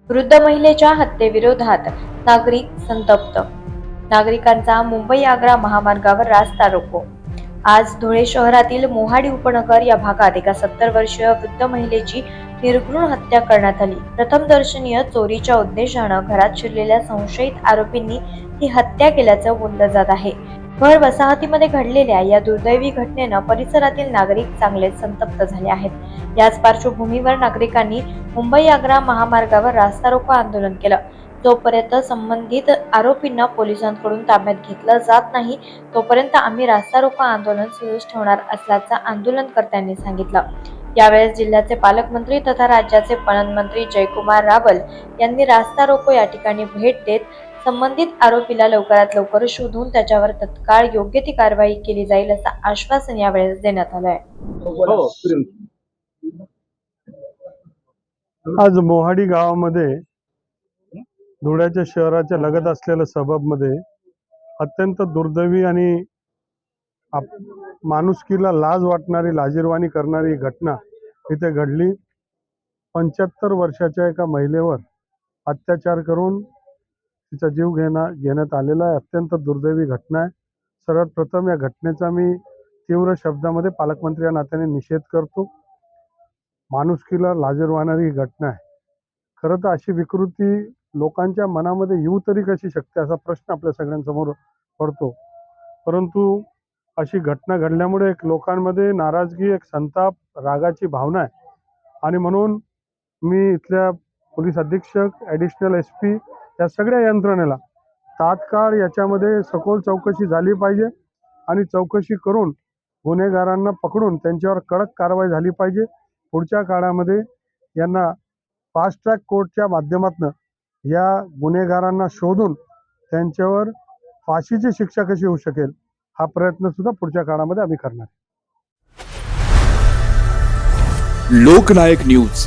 वृद्ध महिलेच्या हत्येविरोधात नागरिक संतप्त. नागरिकांचा मुंबई आग्रा महामार्गावर रास्ता रोको. आज धुळे शहरातील मोहाडी उपनगर या भागात एका 70 वर्षीय वृद्ध महिलेची निर्घृण हत्या करण्यात आली. प्रथमदर्शनीय चोरीच्या उद्देशानं घरात शिरलेल्या संशयित आरोपींनी ही हत्या केल्याचं बोललं जात आहे. भर वसाहतीमध्ये घडलेल्या या दुर्दैवी घटनेनं परिसरातील नागरिक चांगलेच संतप्त झाले आहेत. याच पार्श्वभूमीवर नागरिकांनी मुंबई आग्रा महामार्गावर रास्ता रोको आंदोलन केलं. जोपर्यंत संबंधित आरोपींना पोलिसांकडून ताब्यात घेतलं जात नाही तोपर्यंत आम्ही रास्ता रोको आंदोलन सुरूच ठेवणार असल्याचं आंदोलनकर्त्यांनी सांगितलं. यावेळेस जिल्ह्याचे पालकमंत्री तथा राज्याचे पणन मंत्री जयकुमार रावल यांनी रास्ता रोको या ठिकाणी भेट देत संबंधित आरोपीला लवकरात लवकर शोधून त्याच्यावर तत्काळ योग्य ती कारवाई केली जाईल असं आश्वासन यावेळेस देण्यात आलंय. आज मोहाडी गावामध्ये धुळ्याच्या शहराच्या लगत असलेल्या सबबमध्ये अत्यंत दुर्दैवी आणि माणुसकीला लाज वाटणारी, लाजिरवाणी करणारी घटना इथे घडली. 75 वर्षाच्या एका महिलेवर अत्याचार करून तिचा जीव घेण्यात आलेला आहे. अत्यंत दुर्दैवी घटना आहे. सर्वात प्रथम या घटनेचा मी तीव्र शब्दामध्ये पालकमंत्री या नात्याने निषेध करतो. माणुसकीला लाजिरवाणारी ही घटना आहे. खरं तर अशी विकृती लोकांच्या मनामध्ये येऊ तरी कशी शकते असा प्रश्न आपल्या सगळ्यांसमोर पडतो. परंतु अशी घटना घडल्यामुळे एक लोकांमध्ये नाराजगी, एक संताप, रागाची भावना आहे आणि म्हणून मी इथल्या पोलीस अधीक्षक, ॲडिशनल SP या सगळ्या यंत्रणेला तात्काळ याच्यामध्ये सखोल चौकशी झाली पाहिजे आणि चौकशी करून गुन्हेगारांना पकडून त्यांच्यावर कडक कारवाई झाली पाहिजे. पुढच्या काळामध्ये यांना फास्ट ट्रॅक कोर्टच्या माध्यमातून या गुन्हेगारांना शोधून त्यांच्यावर फाशीची शिक्षा कशी होऊ शकेल हा प्रयत्न सुद्धा पुढच्या काळामध्ये आम्ही करणार. लोकनायक न्यूज